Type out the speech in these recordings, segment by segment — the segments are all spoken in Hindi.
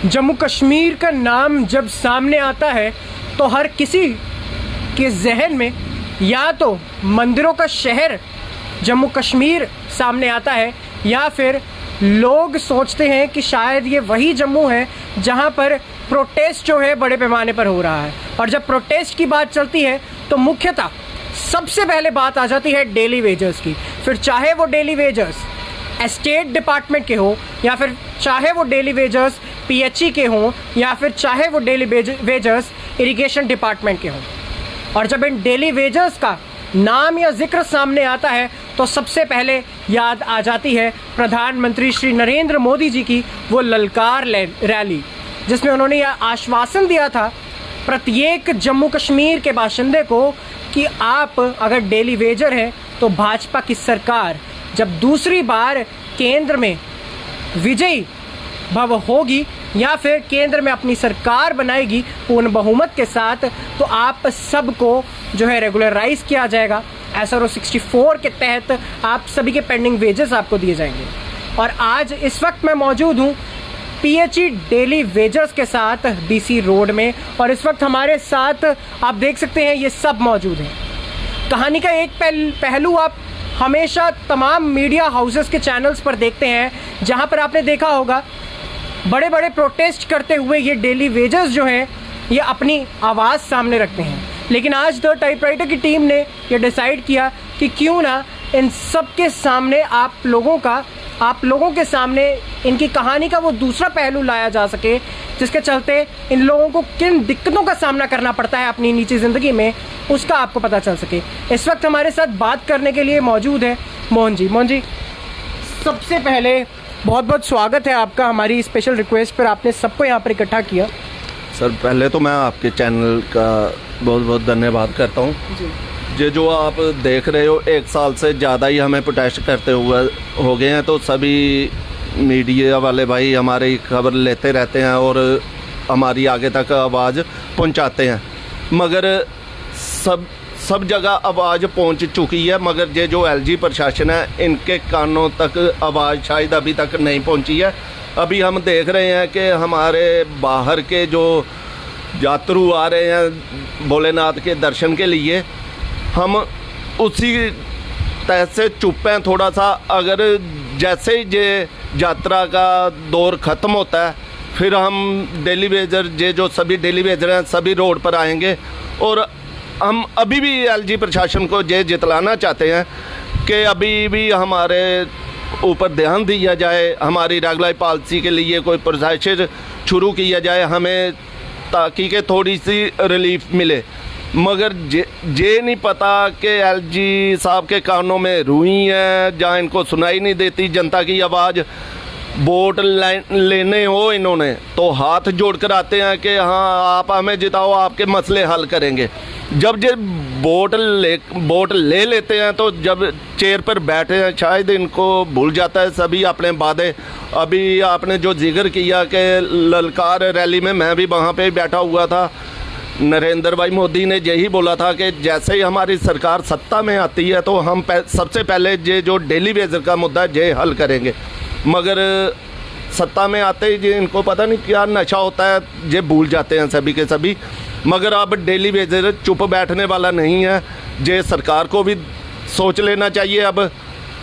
जम्मू कश्मीर का नाम जब सामने आता है तो हर किसी के जहन में या तो मंदिरों का शहर जम्मू कश्मीर सामने आता है या फिर लोग सोचते हैं कि शायद ये वही जम्मू है जहां पर प्रोटेस्ट जो है बड़े पैमाने पर हो रहा है। और जब प्रोटेस्ट की बात चलती है तो मुख्यतः सबसे पहले बात आ जाती है डेली वेजर्स की। फिर चाहे वो डेली वेजर्स एस्टेट डिपार्टमेंट के हो या फिर चाहे वो डेली वेजर्स पीएचई के हों या फिर चाहे वो डेली वेजर्स इरिगेशन डिपार्टमेंट के हों। और जब इन डेली वेजर्स का नाम या जिक्र सामने आता है तो सबसे पहले याद आ जाती है प्रधानमंत्री श्री नरेंद्र मोदी जी की वो ललकार रैली, जिसमें उन्होंने यह आश्वासन दिया था प्रत्येक जम्मू कश्मीर के बाशिंदे को कि आप अगर डेली वेजर हैं तो भाजपा की सरकार जब दूसरी बार केंद्र में विजयी भव होगी या फिर केंद्र में अपनी सरकार बनाएगी पूर्ण बहुमत के साथ, तो आप सबको जो है रेगुलराइज किया जाएगा। SRO 64 के तहत आप सभी के पेंडिंग वेजेस आपको दिए जाएंगे। और आज इस वक्त मैं मौजूद हूँ पीएचई डेली वेजर्स के साथ BC रोड में, और इस वक्त हमारे साथ आप देख सकते हैं ये सब मौजूद हैं। कहानी का एक पहलू आप हमेशा तमाम मीडिया हाउसेस के चैनल्स पर देखते हैं, जहां पर आपने देखा होगा बड़े बड़े प्रोटेस्ट करते हुए ये डेली वेजर्स जो हैं ये अपनी आवाज़ सामने रखते हैं। लेकिन आज द टाइपराइटर की टीम ने ये डिसाइड किया कि क्यों ना इन सब के सामने आप लोगों के सामने इनकी कहानी का वो दूसरा पहलू लाया जा सके, जिसके चलते इन लोगों को किन दिक्कतों का सामना करना पड़ता है अपनी निजी ज़िंदगी में, उसका आपको पता चल सके। इस वक्त हमारे साथ बात करने के लिए मौजूद है मोहन जी। मोहन जी, सबसे पहले बहुत बहुत स्वागत है आपका हमारी स्पेशल रिक्वेस्ट पर, आपने सबको यहाँ पर इकट्ठा किया। सर, पहले तो मैं आपके चैनल का बहुत बहुत धन्यवाद करता हूँ। ये जो आप देख रहे हो, 1 साल से ज़्यादा ही हमें प्रोटेस्ट करते हुए हो गए हैं, तो सभी मीडिया वाले भाई हमारी खबर लेते रहते हैं और हमारी आगे तक आवाज़ पहुंचाते हैं। मगर सब जगह आवाज़ पहुंच चुकी है, मगर ये जो LG प्रशासन है इनके कानों तक आवाज़ शायद अभी तक नहीं पहुंची है। अभी हम देख रहे हैं कि हमारे बाहर के जो यात्रु आ रहे हैं भोलेनाथ के दर्शन के लिए, हम उसी तरह से चुप हैं थोड़ा सा। अगर जैसे ही ये यात्रा का दौर ख़त्म होता है फिर हम डेली वेजर जो सभी डेली वेजर हैं सभी रोड पर आएंगे। और हम अभी भी LG प्रशासन को ये जितलाना चाहते हैं कि अभी भी हमारे ऊपर ध्यान दिया जाए, हमारी रेगुलर पॉलिसी के लिए कोई प्रोसेस शुरू किया जाए हमें, ताकि के थोड़ी सी रिलीफ मिले। मगर ये नहीं पता कि LG साहब के कानों में रूई है, जहाँ इनको सुनाई नहीं देती जनता की आवाज़। वोट लेने हो इन्होंने तो हाथ जोड़कर आते हैं कि हाँ आप हमें जिताओ, आपके मसले हल करेंगे। जब ये वोट ले लेते हैं तो जब चेयर पर बैठे हैं शायद इनको भूल जाता है सभी अपने वादे। अभी आपने जो जिक्र किया कि ललकार रैली में मैं भी वहाँ पे बैठा हुआ था, नरेंद्र भाई मोदी ने यही बोला था कि जैसे ही हमारी सरकार सत्ता में आती है तो हम सबसे पहले ये जो डेली वेजर का मुद्दा है ये हल करेंगे। मगर सत्ता में आते ही इनको पता नहीं क्या नशा होता है, ये भूल जाते हैं सभी के सभी। मगर अब डेली वेजर चुप बैठने वाला नहीं है, ये सरकार को भी सोच लेना चाहिए। अब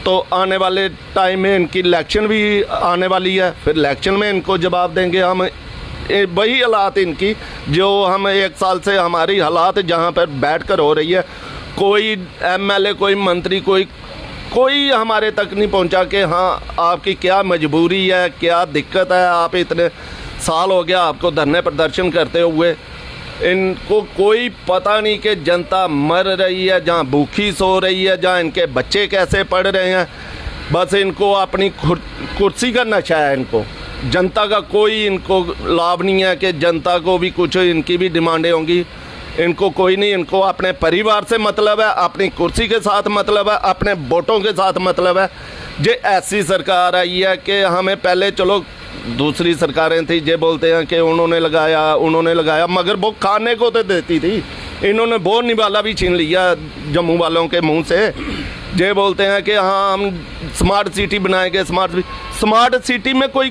तो आने वाले टाइम में इनकी इलेक्शन भी आने वाली है, फिर इलेक्शन में इनको जवाब देंगे हम। वही हालात इनकी जो हम 1 साल से हमारी हालात जहाँ पर बैठकर हो रही है, कोई MLA कोई मंत्री कोई हमारे तक नहीं पहुंचा कि हाँ आपकी क्या मजबूरी है, क्या दिक्कत है, आप इतने साल हो गया आपको धरने प्रदर्शन करते हुए। इनको कोई पता नहीं कि जनता मर रही है, जहाँ भूखी सो रही है, जहाँ इनके बच्चे कैसे पढ़ रहे हैं। बस इनको अपनी कुर्सी का नशा है, इनको जनता का कोई इनको लाभ नहीं है कि जनता को भी कुछ इनकी भी डिमांडें होंगी। इनको कोई नहीं, इनको अपने परिवार से मतलब है, अपनी कुर्सी के साथ मतलब है, अपने वोटों के साथ मतलब है। ये ऐसी सरकार आई है कि हमें पहले चलो दूसरी सरकारें थी, ये बोलते हैं कि उन्होंने लगाया, मगर वो खाने को तो देती थी। इन्होंने वो निवाला भी छीन लिया जम्मू वालों के मुंह से। ये बोलते हैं कि हाँ हम स्मार्ट सिटी बनाएंगे। स्मार्ट सिटी में कोई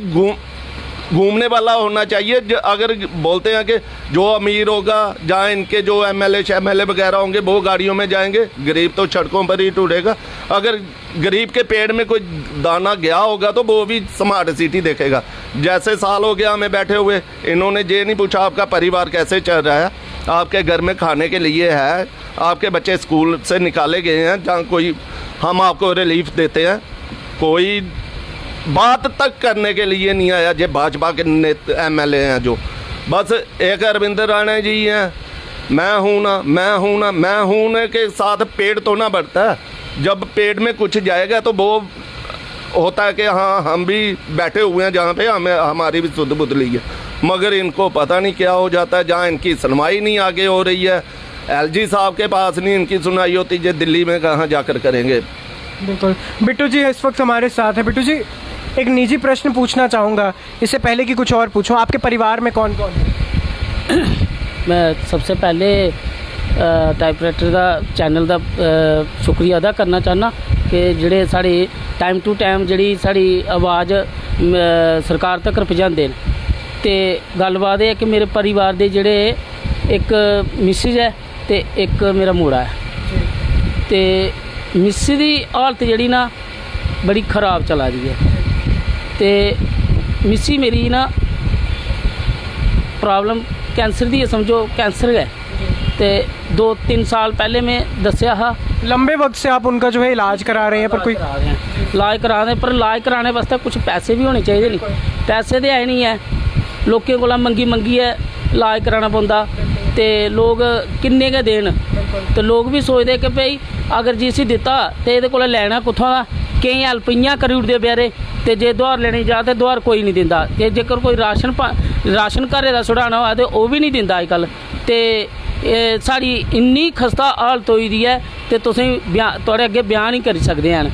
घूमने वाला होना चाहिए। अगर बोलते हैं कि जो अमीर होगा, जहाँ इनके जो एमएलए वगैरह होंगे वो गाड़ियों में जाएंगे, गरीब तो सड़कों पर ही टूटेगा। अगर गरीब के पेड़ में कोई दाना गया होगा तो वो भी स्मार्ट सिटी देखेगा। जैसे साल हो गया हमें बैठे हुए, इन्होंने ये नहीं पूछा आपका परिवार कैसे चल रहा है, आपके घर में खाने के लिए है, आपके बच्चे स्कूल से निकाले गए हैं, जहाँ कोई हम आपको रिलीफ देते हैं, कोई बात तक करने के लिए नहीं आया। जो भाजपा के एमएलए हैं, जो बस एक अरविंद राणा जी हैं, मैं हूँ ना के साथ पेड़ तो ना बढ़ता है। जब पेड़ में कुछ जाएगा तो वो होता है कि हाँ हम भी बैठे हुए हैं जहाँ पे हमें हमारी भी सुध बुध ली है, मगर इनको पता नहीं क्या हो जाता है। जहाँ इनकी सुनवाई नहीं आगे हो रही है, एलजी साहब के पास नहीं इनकी सुनवाई होती, जो दिल्ली में कहाँ जाकर करेंगे। बिल्कुल। बिट्टू जी इस वक्त हमारे साथ है। बिट्टू जी, एक निजी प्रश्न पूछना चाहूँगा, इससे पहले कि कुछ और पूछूं, आपके परिवार में कौन कौन है? मैं सबसे पहले टाइपराइटर का चैनल का शुक्रिया अदा करना चाहना कि जेह्ड़े साढ़े टाइम टू टाइम जेह्ड़ी साढ़ी आवाज़ सरकार तक पजांदे न। ते गल्लबात है कि मेरे परिवार दे जेह्ड़े एक मिसिज है ते एक मेरा मुड़ा है। ते मिसिज दी हालत जेह्ड़ी ना बड़ी ख़राब चला दी है। ते मिसी मेरी ना प्रॉब्लम कैंसर दी है, समझो कैंसर है। ते 2-3 साल पहले मैं दस्या हा। लंबे वक्त से आप उनका जो है इलाज करा रहे हैं, पर कोई इलाज करा रहे हैं, पर इलाज कराने वास्ते कुछ पैसे भी होने चाहिए। नहीं पैसे तो है नहीं है, लोकें कोला मंगियै इलाज कराना पौंदा। ते लोग किन्ने गै देन, तो लोग भी सोचते कि भाई अगर जिसी दिता तो ये कोला लैना कुत्थों दा। केई हैल्प इ'यां करी ओड़दे बेचारे, ते जे दुहार लैने जा ते दुहार कोई नहीं दिंदा। ते जेकर कोई राशन घरै दा सुड़ाना होऐ ते ओह् भी नहीं दिंदा अजकल। ते साढ़ी इन्नी खस्ता हालत होई दी है ते तुसें थुआढ़े अग्गे बयान नहीं करी सकदे हैन।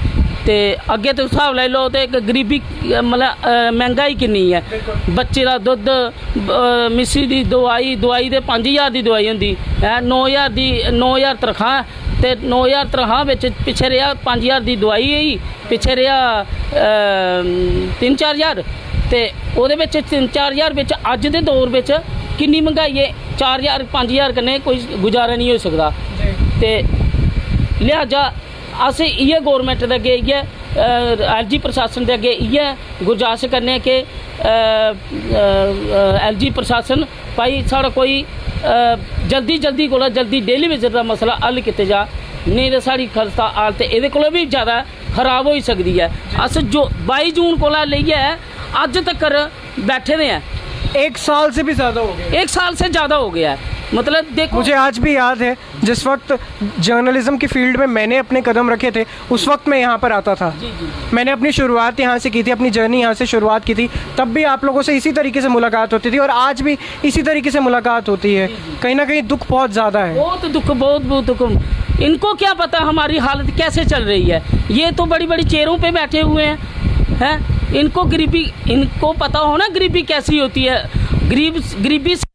ते अग्गे तुस हिसाब लाई लो ते गरीबी मतलब मैंह्गाई किन्नी है। बच्चे दा दुद्ध, मिस्सी दी दवाई ते 5000 दी दवाई होंदी है, 9000 तनखाह, ते 9000 तनखाह बिच पिछे रेहा 5000 दी दवाई ही, पिछे रेहा 3-4 हज़ार। ते ओहदे बिच 3-4 हज़ार बिच अज्ज दे दौर बिच किन्नी महंगाई है। 4-5 कन्नै कोई गुजारा नहीं हो सकदा। ते लिहाजा अस इ'यै गौरमेंट दे अग्गे इ'यै एलजी प्रशासन दे अग्गे इ'यै गुजारिश करने कि एलजी प्रशासन भाई साढ़ा कोई जल्दी कोला जल्दी डेली विजिट दा मसला हल कीता जा, नहीं तो साड़ी खस्ता हालत एह्दे कोला भी ज़्यादा खराब हो सकदी है। अस जो 22 जून कोला लेइयै अज्ज तक बैठे दे हैं। 1 साल से भी ज़्यादा हो गया। 1 साल से ज़्यादा हो गया है। मतलब देखो, मुझे आज भी याद है जिस वक्त जर्नलिज्म की फील्ड में मैंने अपने कदम रखे थे, उस वक्त मैं यहाँ पर आता था। मैंने अपनी शुरुआत यहाँ से की थी, अपनी जर्नी यहाँ से शुरुआत की थी। तब भी आप लोगों से इसी तरीके से मुलाकात होती थी और आज भी इसी तरीके से मुलाकात होती है। कहीं ना कहीं दुख बहुत ज़्यादा है। बहुत दुख। इनको क्या पता हमारी हालत कैसे चल रही है। ये तो बड़ी बड़ी चेयरों पे बैठे हुए हैं। इनको पता हो ना गरीबी कैसी होती है। गरीबी से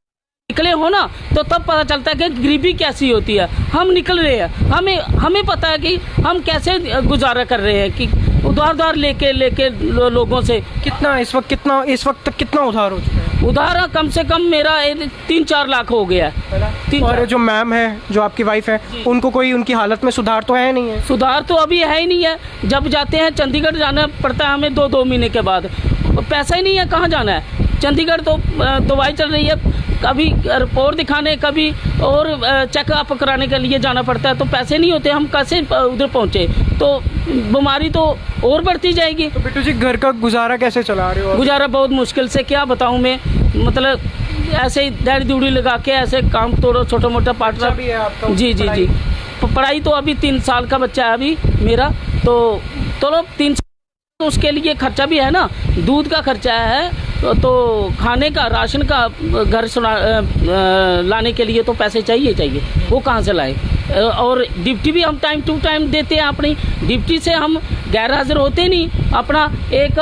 निकले हो ना तो तब पता चलता है कि गरीबी कैसी होती है। हम निकल रहे हैं, हमें पता है कि हम कैसे गुजारा कर रहे हैं, कि उधार लेके लोगों से इस वक्त कितना उधार हो चुका है? उधार कम से कम मेरा 3-4 लाख हो गया है। और जो मैम है, जो आपकी वाइफ है, उनको कोई उनकी हालत में सुधार तो है नहीं है? सुधार तो अभी है ही नहीं है। जब जाते हैं चंडीगढ़ जाना पड़ता है हमें 2 महीने के बाद, पैसा ही नहीं है, कहाँ जाना है। चंडीगढ़ तो दवाई चल रही है, कभी रिपोर्ट दिखाने, कभी और चेकअप कराने के लिए जाना पड़ता है, तो पैसे नहीं होते, हम कैसे उधर पहुँचे। तो बीमारी तो और बढ़ती जाएगी। तो बिट्टू जी घर का गुजारा कैसे चला रहे हो? गुजारा बहुत मुश्किल से, क्या बताऊँ मैं, मतलब ऐसे ही दाढ़ी दूड़ी लगा के ऐसे काम तोड़ो, छोटा मोटा पार्टनर भी है आपका? जी। पढ़ाई तो अभी 3 साल का बच्चा है अभी मेरा, तो चलो 3 साल तो उसके लिए खर्चा भी है ना, दूध का खर्चा है, तो खाने का, राशन का, घर लाने के लिए तो पैसे चाहिए, वो कहाँ से लाए। और ड्यूटी भी हम टाइम टू टाइम देते हैं, अपनी ड्यूटी से हम गैर हाजिर होते नहीं, अपना एक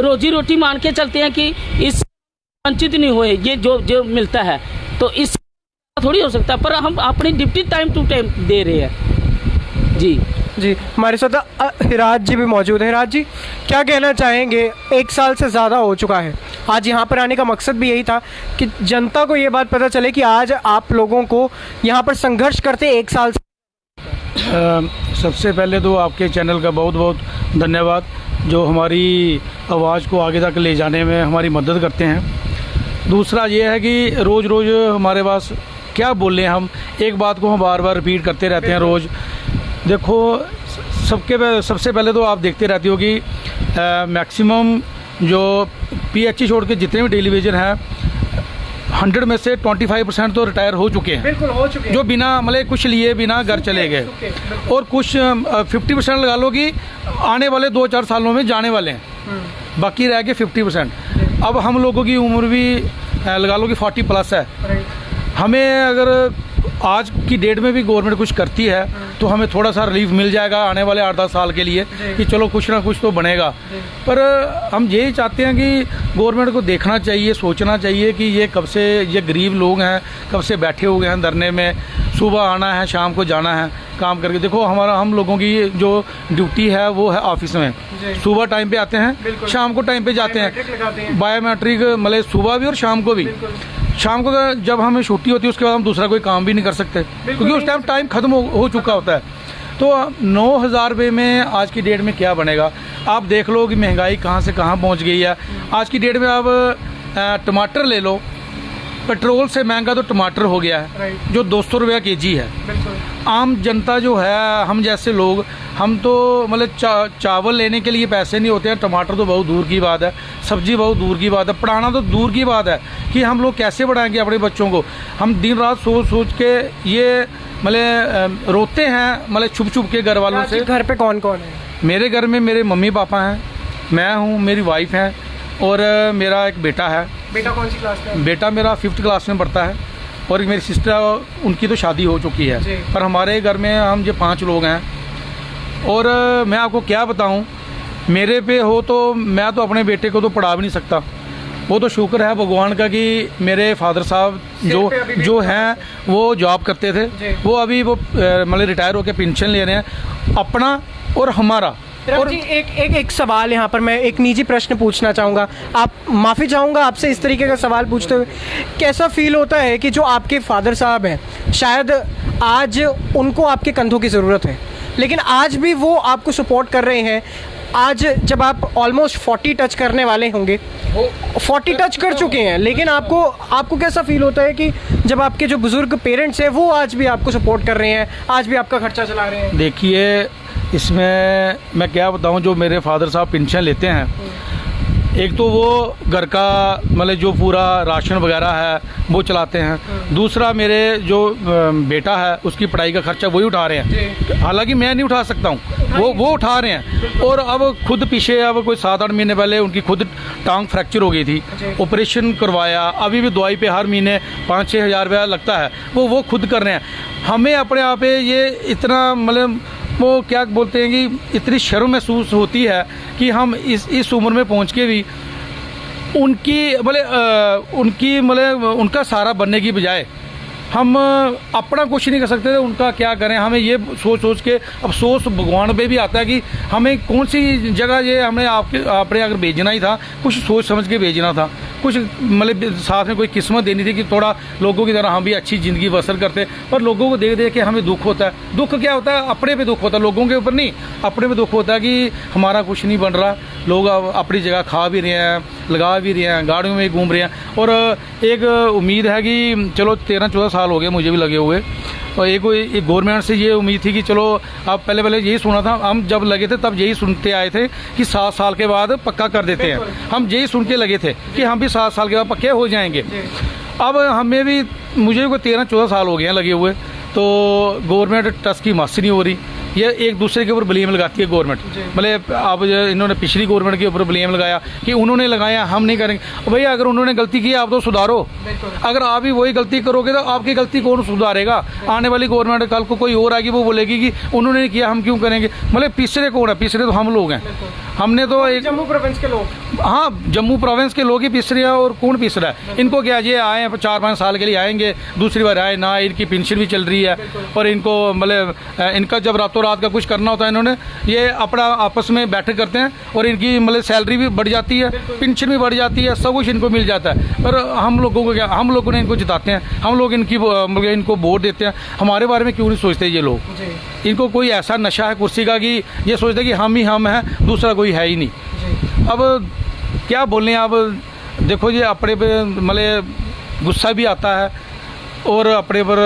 रोजी रोटी मान के चलते हैं कि इस वंचित नहीं हुए, ये जो मिलता है तो इस थोड़ी हो सकता है, पर हम अपनी ड्यूटी टाइम टू टाइम दे रहे हैं। जी। जी, हमारे साथ हिराज जी भी मौजूद है। हिराज जी, क्या कहना चाहेंगे? 1 साल से ज़्यादा हो चुका है। आज यहाँ पर आने का मकसद भी यही था कि जनता को ये बात पता चले कि आज आप लोगों को यहाँ पर संघर्ष करते 1 साल से। सबसे पहले तो आपके चैनल का बहुत बहुत धन्यवाद, जो हमारी आवाज़ को आगे तक ले जाने में हमारी मदद करते हैं। दूसरा ये है कि रोज़ रोज़ हमारे पास क्या बोलें, हम एक बात को हम बार बार रिपीट करते रहते हैं रोज़। देखो, सबसे पहले तो आप देखते रहते हो कि मैक्सिमम जो PHC छोड़ के जितने भी टेलीविज़न हैं 100 में से 25% तो रिटायर हो चुके हैं। बिल्कुल हो चुके हैं। जो बिना मतलब कुछ लिए बिना घर चले गए, और कुछ 50% लगा लो कि आने वाले 2-4 सालों में जाने वाले हैं, बाकी रह गए 50%। अब हम लोगों की उम्र भी लगा लो कि 40+ है। हमें अगर आज की डेट में भी गवर्नमेंट कुछ करती है तो हमें थोड़ा सा रिलीफ मिल जाएगा आने वाले 8-10 साल के लिए, कि चलो कुछ ना कुछ तो बनेगा। पर हम यही चाहते हैं कि गवर्नमेंट को देखना चाहिए, सोचना चाहिए कि ये कब से ये गरीब लोग हैं, कब से बैठे हुए हैं धरने में। सुबह आना है, शाम को जाना है काम करके। देखो, हम लोगों की जो ड्यूटी है वो है ऑफिस में। सुबह टाइम पे आते हैं, शाम को टाइम पे जाते हैं। बायोमेट्रिक मतलब सुबह भी और शाम को भी। शाम को जब हमें छुट्टी होती है उसके बाद हम दूसरा कोई काम भी नहीं कर सकते, क्योंकि उस टाइम खत्म हो चुका होता है। तो 9,000 रुपये में आज की डेट में क्या बनेगा? आप देख लो कि महंगाई कहाँ से कहाँ पहुँच गई है। आज की डेट में आप टमाटर ले लो, पेट्रोल से महंगा तो टमाटर हो गया है, जो 200 रुपया kg है। आम जनता जो है, हम जैसे लोग, हम तो मतलब चावल लेने के लिए पैसे नहीं होते हैं, टमाटर तो बहुत दूर की बात है, सब्जी बहुत दूर की बात है, पढ़ाना तो दूर की बात है कि हम लोग कैसे पढ़ाएंगे अपने बच्चों को। हम दिन रात सोच के ये मतलब रोते हैं, मतलब छुप के घर वालों से। घर पे कौन कौन है? मेरे घर में मेरे मम्मी पापा हैं, मैं हूँ, मेरी वाइफ है और मेरा एक बेटा है। बेटा कौन सी क्लास में है? बेटा मेरा 5th क्लास में पढ़ता है, और मेरी सिस्टर, उनकी तो शादी हो चुकी है। पर हमारे घर में हम जो 5 लोग हैं। और मैं आपको क्या बताऊं, मेरे पे हो तो मैं तो अपने बेटे को तो पढ़ा भी नहीं सकता। वो तो शुक्र है भगवान का कि मेरे फादर साहब जो हैं वो जॉब करते थे, वो अभी वो मतलब रिटायर होकर पेंशन ले रहे हैं, अपना और हमारा। और जी एक सवाल यहाँ पर मैं एक निजी प्रश्न पूछना चाहूँगा। आप माफ़ी चाहूँगा आपसे इस तरीके का सवाल पूछते हुए। कैसा फील होता है कि जो आपके फादर साहब हैं, शायद आज उनको आपके कंधों की ज़रूरत है, लेकिन आज भी वो आपको सपोर्ट कर रहे हैं। आज जब आप ऑलमोस्ट 40 टच करने वाले होंगे, 40 टच कर चुके हैं, लेकिन आपको कैसा फील होता है कि जब आपके जो बुज़ुर्ग पेरेंट्स हैं वो आज भी आपको सपोर्ट कर रहे हैं, आज भी आपका खर्चा चला रहे हैं? देखिए, इसमें मैं क्या बताऊं, जो मेरे फादर साहब पेंशन लेते हैं, एक तो वो घर का मतलब जो पूरा राशन वगैरह है वो चलाते हैं। दूसरा मेरे जो बेटा है उसकी पढ़ाई का खर्चा वही उठा रहे हैं, हालांकि मैं नहीं उठा सकता हूँ, वो उठा रहे हैं। और अब खुद पीछे अब कोई 7-8 महीने पहले उनकी खुद टांग फ्रैक्चर हो गई थी, ऑपरेशन करवाया, अभी भी दवाई पे हर महीने 5-6 हज़ार रुपया लगता है, वो खुद कर रहे हैं। हमें अपने आप पे ये इतना मतलब वो क्या बोलते हैं कि इतनी शर्म महसूस होती है कि हम इस उम्र में पहुंच के भी उनका सहारा बनने की बजाय हम अपना कुछ नहीं कर सकते थे, उनका क्या करें। हमें ये सोच के अफसोस भगवान पे भी आता है कि हमें कौन सी जगह ये हमने आपने अगर भेजना ही था, कुछ सोच समझ के भेजना था, कुछ मतलब साथ में कोई किस्मत देनी थी कि थोड़ा लोगों की तरह हम भी अच्छी ज़िंदगी बसर करते। पर लोगों को देख के हमें दुख होता है। दुख क्या होता है? अपने पे दुख होता है, लोगों के ऊपर नहीं, अपने पे दुख होता है कि हमारा कुछ नहीं बन रहा। लोग अपनी जगह खा भी रहे हैं, लगा भी रहे हैं, गाड़ियों में घूम रहे हैं। और एक उम्मीद है कि चलो 13-14 साल हो गए मुझे भी लगे हुए, और एक गवर्नमेंट से ये उम्मीद थी कि चलो आप पहले यही सुना था, हम जब लगे थे तब यही सुनते आए थे कि 7 साल के बाद पक्का कर देते हैं। हम यही सुन के लगे थे कि हम भी 7 साल के बाद पक्के हो जाएंगे। अब हमें भी, मुझे भी 13-14 साल हो गए हैं लगे हुए, तो गवर्नमेंट टच की मस्ती नहीं हो रही। ये एक दूसरे के ऊपर ब्लेम लगाती है गवर्नमेंट। मतलब अब इन्होंने पिछली गवर्नमेंट के ऊपर ब्लेम लगाया कि उन्होंने लगाया, हम नहीं करेंगे। भैया अगर उन्होंने गलती की आप तो सुधारो, अगर आप ही वही गलती करोगे तो आपकी गलती कौन सुधारेगा? आने वाली गवर्नमेंट कल को कोई और आएगी, वो बोलेगी कि उन्होंने किया हम क्यों करेंगे। मतलब पिछड़े कौन है? पिछड़े तो हम लोग हैं। हमने तो एक जम्मू प्रोविंस के लोग, हाँ, जम्मू प्रोविंस के लोग ही पिछड़े हैं। और कौन पिछड़ा है? इनको क्या, ये आए 4-5 साल के लिए आएंगे, दूसरी बार आए ना, इनकी पेंशन भी चल रही है, और इनको मतलब इनका जब रातों रातों रात का कुछ करना होता है इन्होंने, ये अपना आपस में बैठक करते हैं और इनकी मतलब सैलरी भी बढ़ जाती है, पेंशन भी बढ़ जाती है, सब कुछ इनको मिल जाता है। पर हम लोगों को क्या, हम लोगों ने इनको जिताते हैं, हम लोग इनकी मतलब इनको वोट देते हैं, हमारे बारे में क्यों नहीं सोचते ये लोग? इनको कोई ऐसा नशा है कुर्सी का कि ये सोचते कि हम ही हम हैं, दूसरा कोई है ही नहीं। अब क्या बोलें, अब देखो ये अपने पे मतलब गुस्सा भी आता है और अपने पर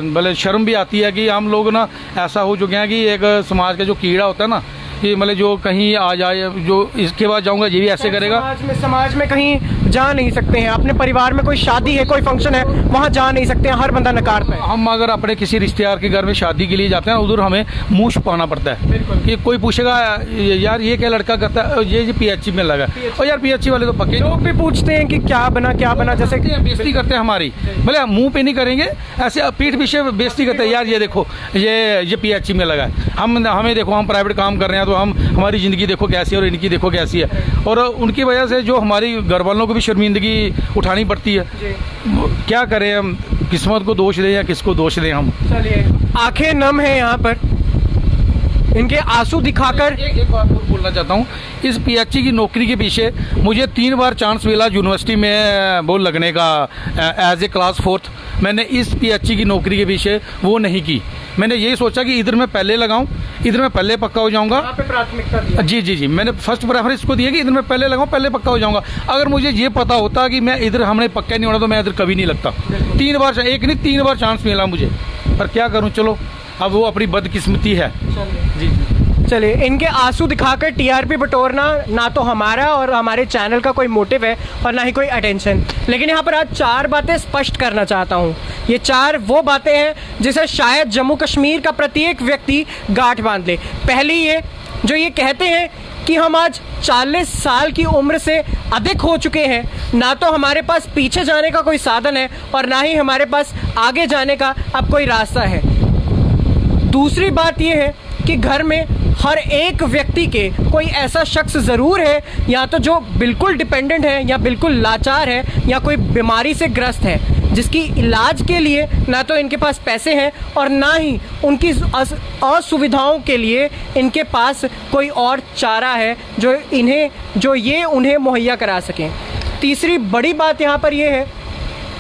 मतलब शर्म भी आती है कि हम लोग ना ऐसा हो चुके हैं कि एक समाज का जो कीड़ा होता है ना, कि मतलब जो कहीं आ जाए, जो इसके बाद जाऊंगा ये भी ऐसे करेगा। समाज में कहीं जा नहीं सकते हैं, अपने परिवार में कोई शादी है, कोई फंक्शन है, वहाँ जा नहीं सकते हैं, हर बंदा नकारता है। हम अगर अपने किसी रिश्तेदार के घर में शादी के लिए जाते हैं, उधर हमें मुंह छुपाना पड़ता है कि कोई पूछेगा यार ये क्या लड़का करता है, ये PHC में लगा, और यार PHC वाले तो पक्के। लोग भी पूछते हैं कि क्या बना, जैसे बेइज्जती करते हैं हमारी, भले मुंह पे नहीं करेंगे, ऐसे पीठ पीछे बेइज्जती करते हैं, यार ये देखो ये PHC में लगा है, हमें देखो हम प्राइवेट काम कर रहे हैं, तो हमारी ज़िंदगी देखो कैसी है और इनकी देखो कैसी है, और उनकी वजह से जो हमारी घर वालों को भी शर्मिंदगी उठानी पड़ती है। क्या करें हम, किस्मत को दोष दें या किसको दोष दें हम? चलिए, आंखें नम है यहाँ पर, इनके आंसू दिखाकर एक बात और बोलना चाहता हूँ, इस PHC की नौकरी के पीछे मुझे 3 बार चांस मिला यूनिवर्सिटी में वो लगने का एज ए क्लास 4th। मैंने इस PHC की नौकरी के पीछे वो नहीं की, मैंने यही सोचा कि इधर मैं पहले लगाऊं, इधर मैं पहले पक्का हो जाऊंगा। पे प्राथमिकता दी। जी, मैंने फर्स्ट प्रेफरेंस इसको दी है कि इधर मैं पहले लगाऊं, पहले पक्का हो जाऊंगा। अगर मुझे ये पता होता कि मैं इधर हमने पक्का नहीं होना तो मैं इधर कभी नहीं लगता। 3 बार, एक नहीं 3 बार चांस मिला मुझे, पर क्या करूं, चलो अब वो अपनी बदकिस्मती है। जी। चलिए, इनके आंसू दिखाकर TRP बटोरना ना तो हमारा और हमारे चैनल का कोई मोटिव है और ना ही कोई अटेंशन, लेकिन यहाँ पर आज 4 बातें स्पष्ट करना चाहता हूँ। ये 4 वो बातें हैं जिसे शायद जम्मू कश्मीर का प्रत्येक व्यक्ति गांठ बांध ले। पहली ये जो ये कहते हैं कि हम आज 40 साल की उम्र से अधिक हो चुके हैं, ना तो हमारे पास पीछे जाने का कोई साधन है और ना ही हमारे पास आगे जाने का अब कोई रास्ता है। दूसरी बात यह है कि घर में हर एक व्यक्ति के कोई ऐसा शख्स ज़रूर है, या तो जो बिल्कुल डिपेंडेंट है, या बिल्कुल लाचार है, या कोई बीमारी से ग्रस्त है, जिसकी इलाज के लिए ना तो इनके पास पैसे हैं और ना ही उनकी असुविधाओं के लिए इनके पास कोई और चारा है जो ये उन्हें मुहैया करा सकें। तीसरी बड़ी बात यहाँ पर यह है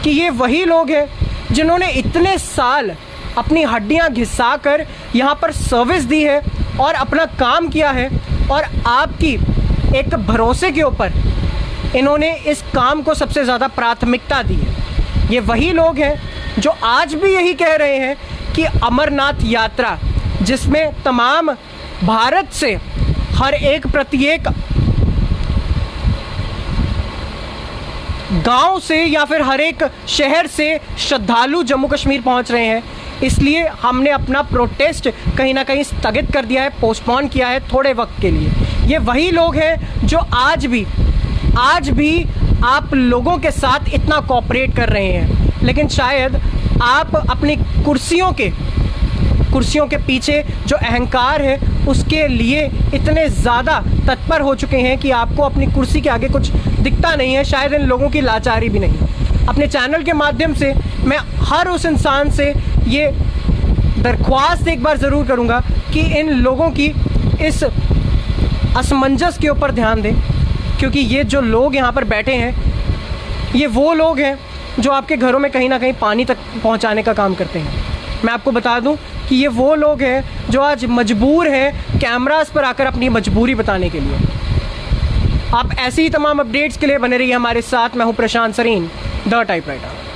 कि ये वही लोग हैं जिन्होंने इतने साल अपनी हड्डियां घिसा कर यहाँ पर सर्विस दी है और अपना काम किया है, और आपकी एक भरोसे के ऊपर इन्होंने इस काम को सबसे ज़्यादा प्राथमिकता दी है। ये वही लोग हैं जो आज भी यही कह रहे हैं कि अमरनाथ यात्रा, जिसमें तमाम भारत से हर एक प्रत्येक गांव से या फिर हर एक शहर से श्रद्धालु जम्मू कश्मीर पहुंच रहे हैं, इसलिए हमने अपना प्रोटेस्ट कहीं ना कहीं स्थगित कर दिया है, पोस्टपोन किया है थोड़े वक्त के लिए। ये वही लोग हैं जो आज भी आप लोगों के साथ इतना कोऑपरेट कर रहे हैं, लेकिन शायद आप अपनी कुर्सियों के पीछे जो अहंकार है उसके लिए इतने ज़्यादा तत्पर हो चुके हैं कि आपको अपनी कुर्सी के आगे कुछ दिखता नहीं है। शायद इन लोगों की लाचारी भी नहीं। अपने चैनल के माध्यम से मैं हर उस इंसान से ये दरख्वास्त एक बार ज़रूर करूँगा कि इन लोगों की इस असमंजस के ऊपर ध्यान दें, क्योंकि ये जो लोग यहाँ पर बैठे हैं ये वो लोग हैं जो आपके घरों में कहीं ना कहीं पानी तक पहुँचाने का काम करते हैं। मैं आपको बता दूं कि ये वो लोग हैं जो आज मजबूर हैं कैमरास पर आकर अपनी मजबूरी बताने के लिए। आप ऐसी ही तमाम अपडेट्स के लिए बने रहिए हमारे साथ। मैं हूं प्रशांत सरीन, द टाइपराइटर।